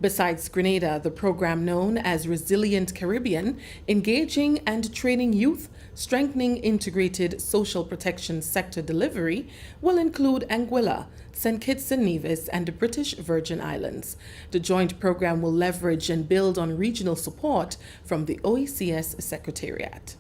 Besides Grenada, the program known as Resilient Caribbean, engaging and training youth, strengthening integrated social protection sector delivery, will include Anguilla, St. Kitts and Nevis, and the British Virgin Islands. The joint program will leverage and build on regional support from the OECS Secretariat.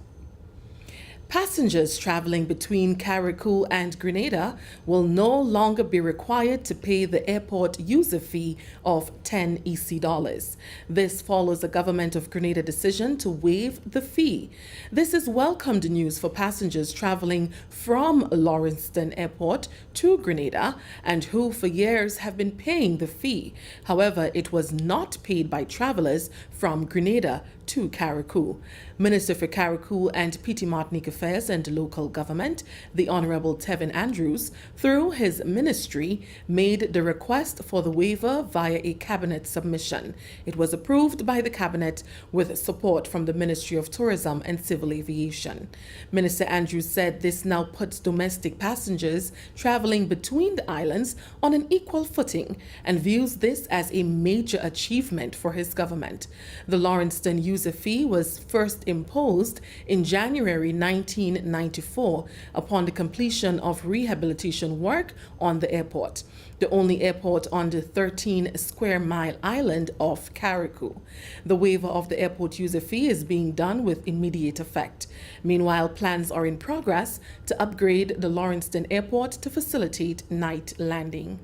Passengers traveling between Carriacou and Grenada will no longer be required to pay the airport user fee of 10 EC dollars. This follows a Government of Grenada decision to waive the fee. This is welcomed news for passengers traveling from Lauriston Airport to Grenada and who for years have been paying the fee. However, it was not paid by travelers from Grenada to Carriacou. Minister for Carriacou and Petite Martinique Affairs and Local Government, the Honorable Tevin Andrews, through his ministry, made the request for the waiver via a cabinet submission. It was approved by the cabinet with support from the Ministry of Tourism and Civil Aviation. Minister Andrews said this now puts domestic passengers traveling between the islands on an equal footing and views this as a major achievement for his government. The Lauriston user fee was first imposed in January 1994 upon the completion of rehabilitation work on the airport, the only airport on the 13 square mile island of Carriacou. The waiver of the airport user fee is being done with immediate effect. Meanwhile, plans are in progress to upgrade the Lauriston Airport to facilitate night landing.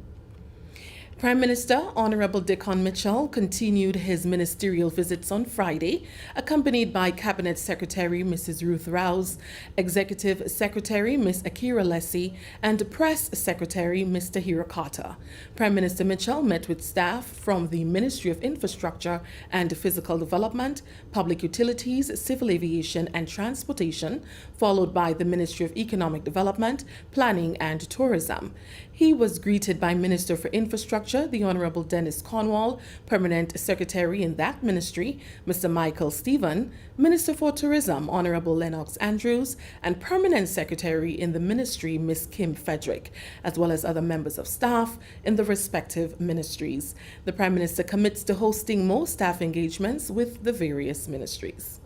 Prime Minister Honorable Dickon Mitchell continued his ministerial visits on Friday, accompanied by Cabinet Secretary Mrs. Ruth Rouse, Executive Secretary Ms. Akira Lessie, and Press Secretary Mr. Hirokata. Prime Minister Mitchell met with staff from the Ministry of Infrastructure and Physical Development, Public Utilities, Civil Aviation and Transportation, followed by the Ministry of Economic Development, Planning and Tourism. He was greeted by Minister for Infrastructure, the Honorable Dennis Cornwall, Permanent Secretary in that ministry, Mr. Michael Stephen, Minister for Tourism, Honorable Lennox Andrews, and Permanent Secretary in the ministry, Ms. Kim Frederick, as well as other members of staff in the respective ministries. The Prime Minister commits to hosting more staff engagements with the various ministries.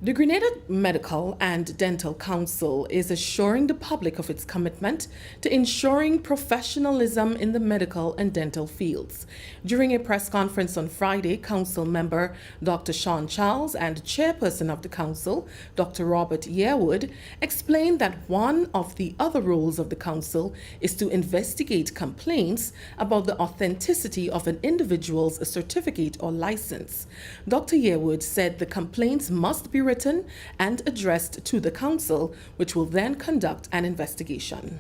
The Grenada Medical and Dental Council is assuring the public of its commitment to ensuring professionalism in the medical and dental fields. During a press conference on Friday, Council member Dr. Sean Charles and Chairperson of the Council, Dr. Robert Yearwood, explained that one of the other roles of the Council is to investigate complaints about the authenticity of an individual's certificate or license. Dr. Yearwood said the complaints must be written and addressed to the Council, which will then conduct an investigation.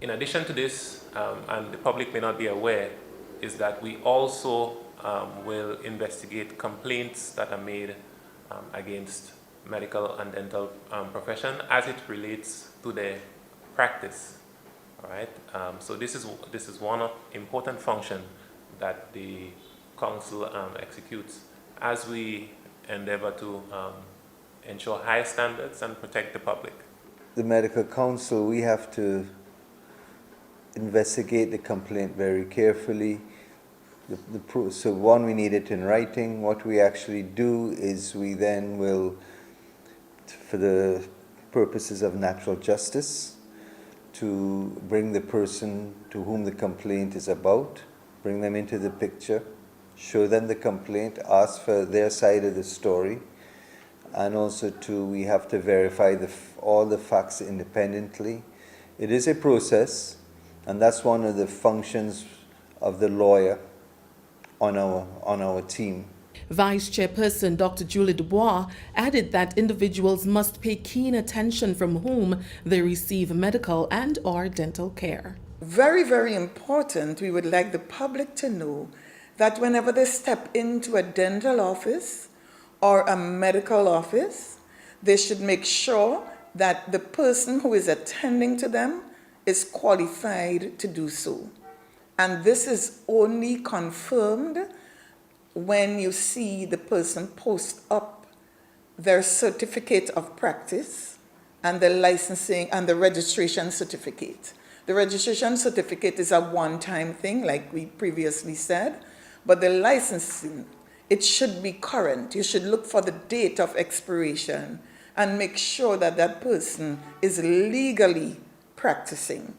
In addition to this, and the public may not be aware, is that we also will investigate complaints that are made against medical and dental profession as it relates to their practice. All right. So this is one important function that the council executes as we endeavor to ensure high standards and protect the public. The medical council, we have to investigate the complaint very carefully. So one, we need it in writing. What we actually do is we then will, for the purposes of natural justice, to bring the person to whom the complaint is about, bring them into the picture, show them the complaint, ask for their side of the story, and also we have to verify all the facts independently. It is a process, and that's one of the functions of the lawyer on our team. Vice Chairperson Dr. Julie Dubois added that individuals must pay keen attention from whom they receive medical and or dental care. Very, very important, we would like the public to know that whenever they step into a dental office or a medical office, they should make sure that the person who is attending to them is qualified to do so. And this is only confirmed when you see the person post up their certificate of practice and the licensing and the registration certificate. The registration certificate is a one-time thing, like we previously said, but the licensing, it should be current. You should look for the date of expiration and make sure that that person is legally practicing.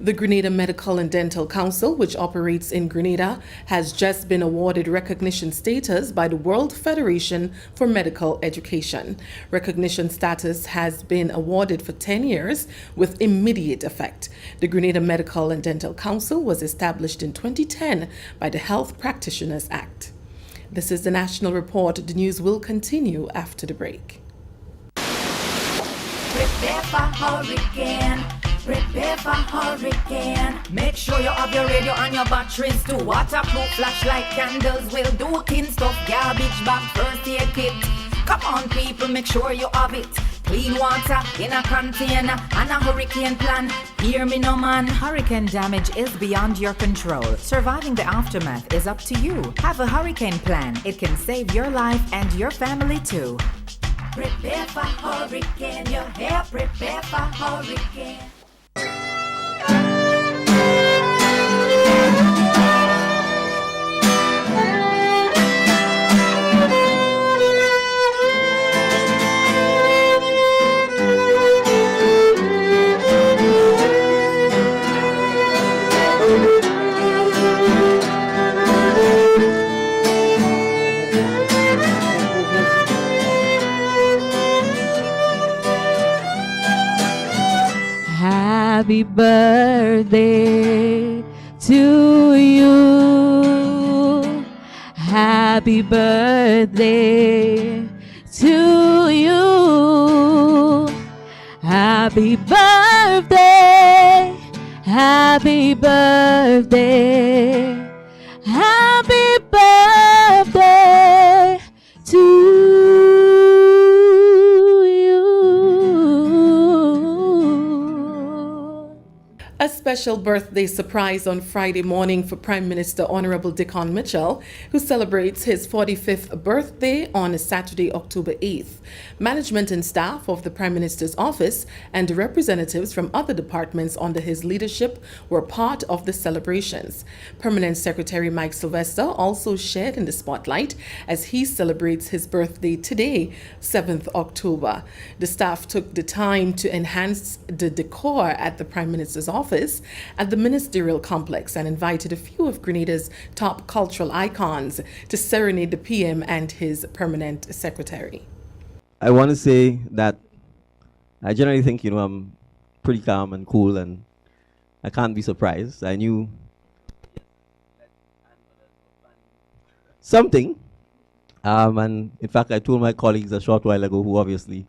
The Grenada Medical and Dental Council, which operates in Grenada, has just been awarded recognition status by the World Federation for Medical Education. Recognition status has been awarded for 10 years with immediate effect. The Grenada Medical and Dental Council was established in 2010 by the Health Practitioners Act. This is the National Report. The news will continue after the break. Prepare for hurricane. Prepare for hurricane. Make sure you have your radio and your batteries too. Waterproof flashlight candles will do. Tin stuff, garbage bag, first aid kit. Come on people, make sure you have it. Clean water in a container and a hurricane plan. Hear me no man. Hurricane damage is beyond your control. Surviving the aftermath is up to you. Have a hurricane plan. It can save your life and your family too. Prepare for hurricane. Your hair, prepare for hurricane. Happy birthday to you. Happy birthday to you. Happy birthday. Happy birthday. Happy birthday to you. A special birthday surprise on Friday morning for Prime Minister Honorable Dickon Mitchell, who celebrates his 45th birthday on Saturday, October 8th. Management and staff of the Prime Minister's office and representatives from other departments under his leadership were part of the celebrations. Permanent Secretary Mike Sylvester also shared in the spotlight as he celebrates his birthday today, 7th October. The staff took the time to enhance the decor at the Prime Minister's office at the Ministerial complex and invited a few of Grenada's top cultural icons to serenade the PM and his permanent secretary. I want to say that I generally think, I'm pretty calm and cool, and I can't be surprised. I knew something, and in fact, I told my colleagues a short while ago, who obviously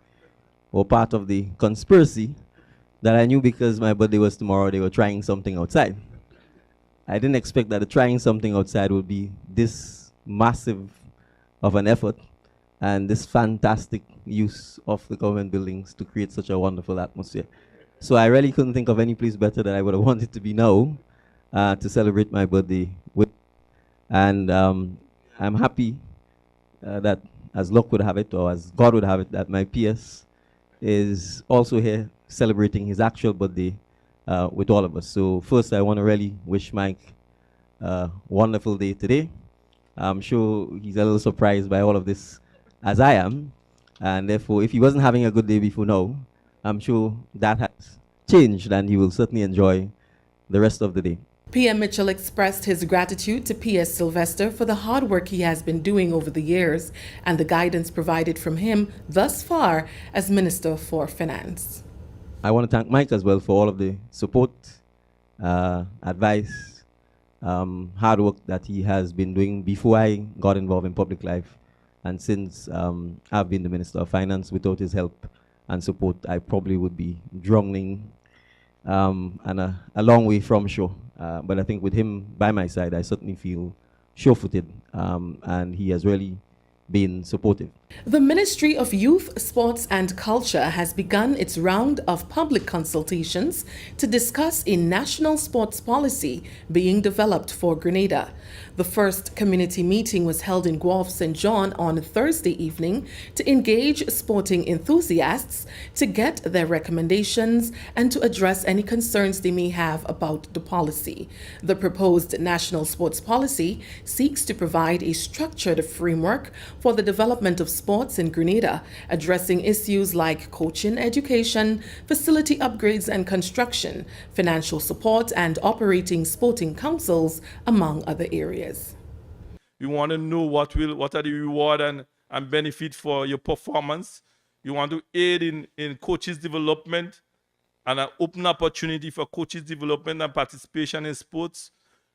were part of the conspiracy, that I knew because my birthday was tomorrow, they were trying something outside. I didn't expect that the trying something outside would be this massive of an effort and this fantastic use of the government buildings to create such a wonderful atmosphere. So I really couldn't think of any place better that I would have wanted to be now to celebrate my birthday with. And I'm happy that, as luck would have it, or as God would have it, that my PS is also here celebrating his actual birthday with all of us. So first, I want to really wish Mike a wonderful day today. I'm sure he's a little surprised by all of this, as I am. And therefore, if he wasn't having a good day before now, I'm sure that has changed and he will certainly enjoy the rest of the day. PM Mitchell expressed his gratitude to PS Sylvester for the hard work he has been doing over the years and the guidance provided from him thus far as Minister for Finance. I want to thank Mike as well for all of the support, advice, hard work that he has been doing before I got involved in public life. And since I've been the Minister of Finance, without his help and support, I probably would be drowning and a long way from shore. But I think with him by my side, I certainly feel sure-footed, and he has really been supportive. The Ministry of Youth, Sports and Culture has begun its round of public consultations to discuss a national sports policy being developed for Grenada. The first community meeting was held in Guelph St. John on Thursday evening to engage sporting enthusiasts to get their recommendations and to address any concerns they may have about the policy. The proposed national sports policy seeks to provide a structured framework for the development of sports in Grenada, addressing issues like coaching, education, facility upgrades and construction, financial support, and operating sporting councils, among other areas. You want to know what are the reward and benefit for your performance. You want to aid in coaches' development and an open opportunity for coaches' development and participation in sports.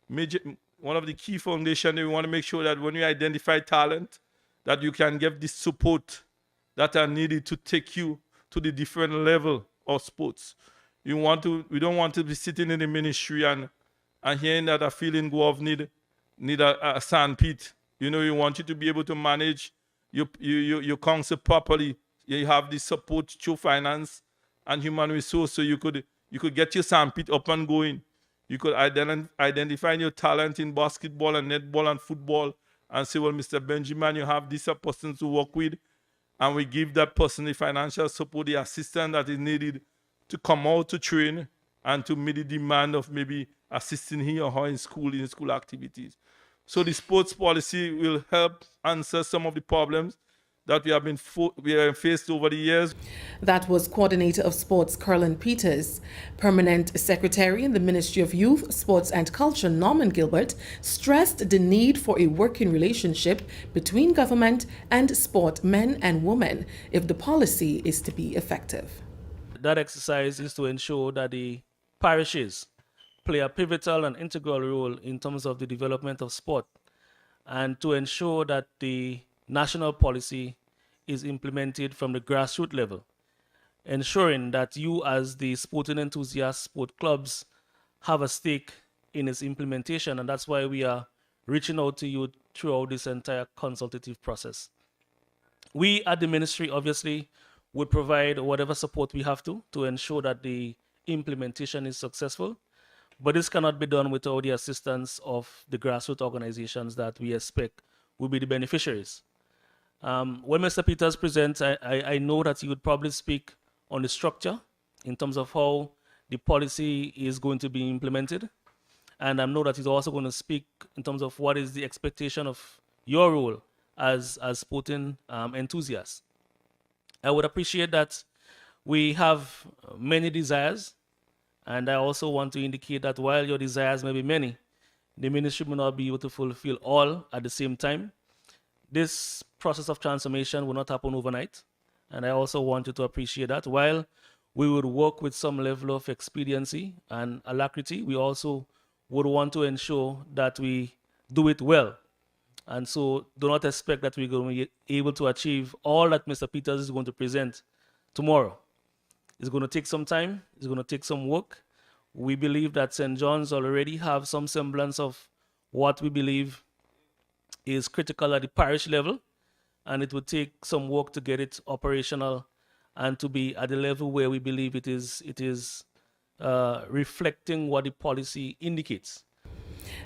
One of the key foundations, we want to make sure that when you identify talent, that you can give the support that are needed to take you to the different level of sports. We don't want to be sitting in the ministry and hearing that a field in Guelph need a sandpit. You want you to be able to manage your council properly. You have the support through finance and human resource, so you could get your sandpit up and going. You could identify your talent in basketball and netball and football and say, well, Mr. Benjamin, you have this person to work with, and we give that person the financial support, the assistance that is needed to come out to train and to meet the demand of maybe assisting him or her in school activities. So the sports policy will help answer some of the problems that we have faced over the years. That was Coordinator of Sports Carlin Peters. Permanent Secretary in the Ministry of Youth, Sports and Culture, Norman Gilbert, stressed the need for a working relationship between government and sport men and women if the policy is to be effective. That exercise is to ensure that the parishes play a pivotal and integral role in terms of the development of sport, and to ensure that the national policy is implemented from the grassroots level, ensuring that you as the sporting enthusiasts, sport clubs, have a stake in its implementation. And that's why we are reaching out to you throughout this entire consultative process. We at the ministry obviously would provide whatever support we have to ensure that the implementation is successful. But this cannot be done without the assistance of the grassroots organizations that we expect will be the beneficiaries. When Mr. Peters presents, I know that he would probably speak on the structure in terms of how the policy is going to be implemented. And I know that he's also going to speak in terms of what is the expectation of your role as sporting enthusiasts. I would appreciate that we have many desires. And I also want to indicate that while your desires may be many, the ministry may not be able to fulfill all at the same time. This process of transformation will not happen overnight. And I also want you to appreciate that while we would work with some level of expediency and alacrity, we also would want to ensure that we do it well. And so do not expect that we're going to be able to achieve all that Mr. Peters is going to present tomorrow. It's going to take some time. It's going to take some work. We believe that St. John's already have some semblance of what we believe is critical at the parish level, and it would take some work to get it operational and to be at the level where we believe it is reflecting what the policy indicates.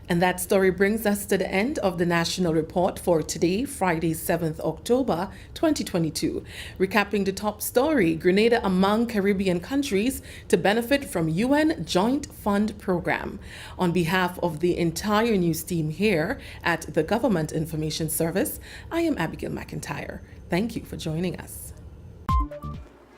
And that story brings us to the end of the National Report for today, Friday, 7th October 2022. Recapping the top story, Grenada among Caribbean countries to benefit from UN Joint Fund Program. On behalf of the entire news team here at the Government Information Service, I am Abigail McIntyre. Thank you for joining us.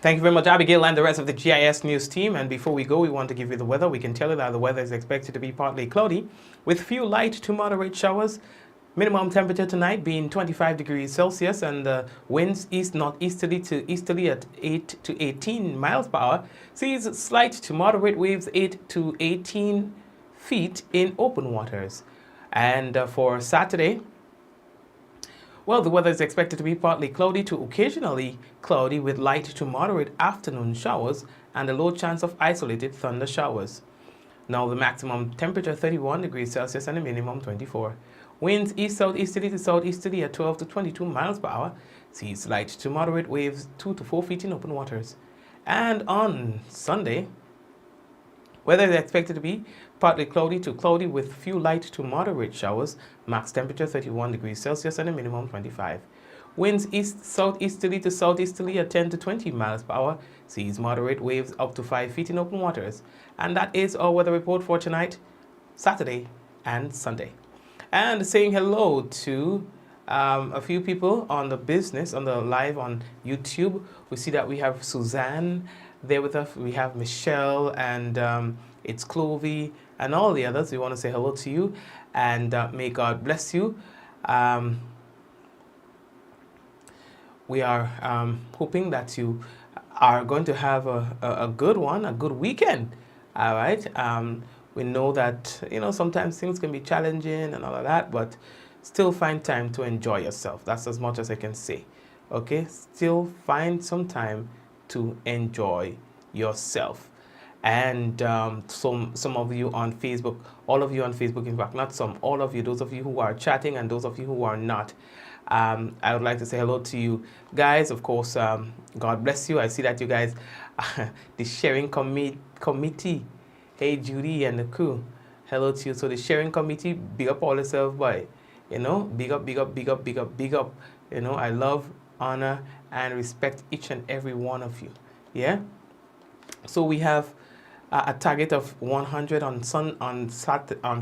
Thank you very much, Abigail, and the rest of the GIS News team. And before we go, we want to give you the weather. We can tell you that the weather is expected to be partly cloudy with few light to moderate showers. Minimum temperature tonight being 25 degrees Celsius, and winds east-northeasterly to easterly at 8 to 18 miles per hour. Seas slight to moderate, waves 8 to 18 feet in open waters. And for Saturday, well, the weather is expected to be partly cloudy to occasionally cloudy with light to moderate afternoon showers and a low chance of isolated thunder showers. Now the maximum temperature 31 degrees Celsius and the minimum 24. Winds east-southeasterly to southeasterly at 12 to 22 miles per hour. Seas light to moderate, waves 2 to 4 feet in open waters. And on Sunday, weather is expected to be partly cloudy to cloudy with few light to moderate showers. Max temperature 31 degrees Celsius and a minimum 25. Winds east-southeasterly to southeasterly at 10 to 20 miles per hour. Seas moderate, waves up to 5 feet in open waters. And that is our weather report for tonight, Saturday and Sunday. And saying hello to a few people on the business, on the live on YouTube. We see that we have Suzanne there with us. We have Michelle, and it's Clovey and all the others. We want to say hello to you, and may God bless you. We are hoping that you are going to have a good one, a good weekend. All right. We know that, sometimes things can be challenging and all of that, but still find time to enjoy yourself. That's as much as I can say. Okay. Still find some time to enjoy yourself. And some of you on Facebook, all of you on Facebook, in fact, not some, all of you, those of you who are chatting and those of you who are not, I would like to say hello to you guys. Of course, God bless you. I see that you guys, the sharing committee, hey Judy and the crew, hello to you. So the sharing committee, big up all yourself, boy. Big up, big up, big up, big up, big up. I love, honor, and respect each and every one of you. Yeah. So we have a target of 100 on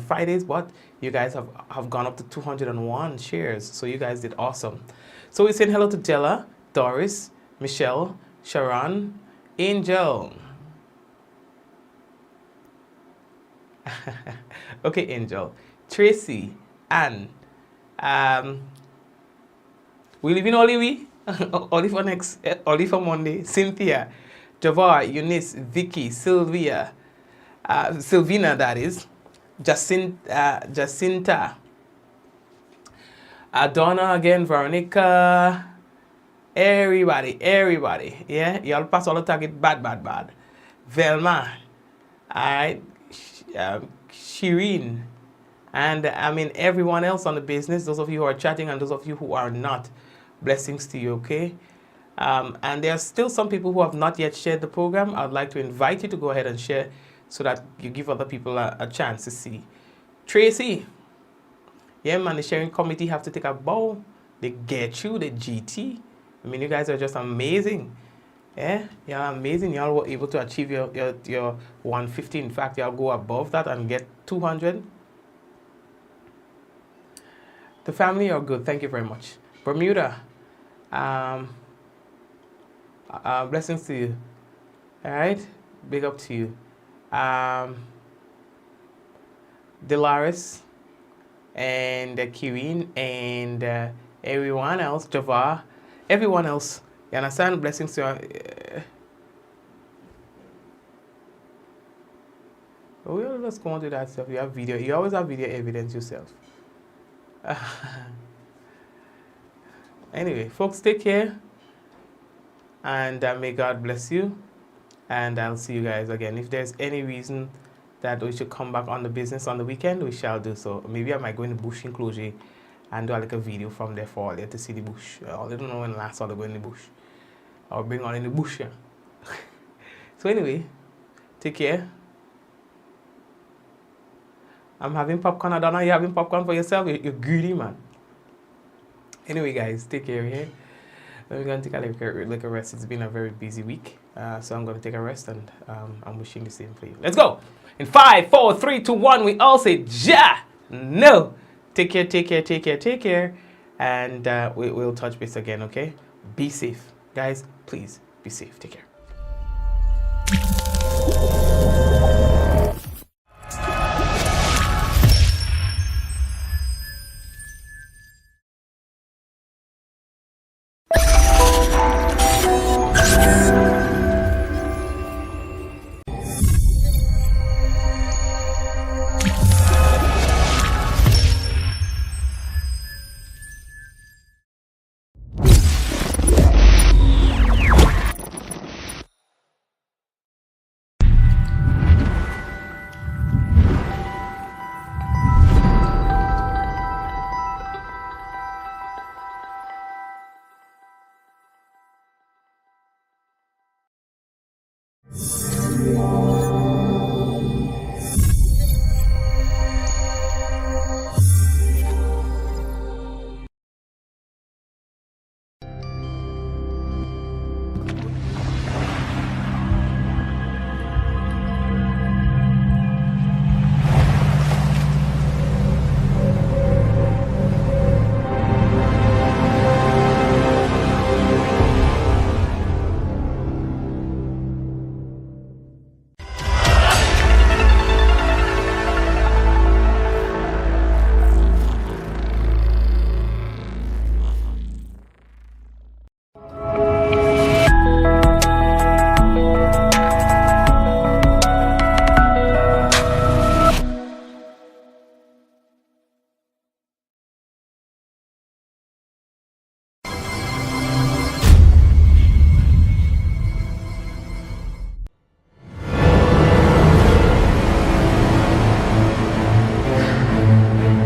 Fridays, but you guys have gone up to 201 shares. So you guys did awesome. So we're saying hello to Della, Doris, Michelle, Sharon, Angel. Okay, Angel, Tracy, Anne. We live in Olive, Olive for Monday, Cynthia, Javar, Eunice, Vicky, Sylvia, Sylvina, that is, Jacinta, Donna again, Veronica, everybody, yeah, y'all pass all the target, bad. Velma, alright, Shireen, and everyone else on the business, those of you who are chatting and those of you who are not, blessings to you, okay? And there are still some people who have not yet shared the program. I'd like to invite you to go ahead and share so that you give other people a chance to see. Tracy, yeah, man, the sharing committee have to take a bow. They get you, the GT. You guys are just amazing. Yeah, y'all amazing. Y'all were able to achieve your 150. In fact, y'all go above that and get 200. The family are good. Thank you very much. Bermuda, blessings to you. All right, big up to you. Delaris and Kirin and everyone else, Java, everyone else. You understand? Blessings to you. We'll just go on to that stuff. You have video. You always have video evidence yourself. Anyway, folks, take care. And may God bless you. and I'll see you guys again. If there's any reason that we should come back on the business on the weekend, we shall do so. Maybe I might go in the bush enclosure and do like a video from there for all you to see the bush. I don't know when last saw to go in the bush. I'll bring on in the bush, yeah. So anyway, take care. I'm having popcorn. I don't know you're having popcorn for yourself. You're greedy, man. Anyway, guys, take care, yeah? We're going to take a little rest. It's been a very busy week. So I'm going to take a rest, and I'm wishing the same for you. Let's go. In 5, 4, 3, 2, 1, we all say, Ja! No! Take care, take care, take care, take care. And we'll touch base again, okay? Be safe. Guys, please be safe. Take care.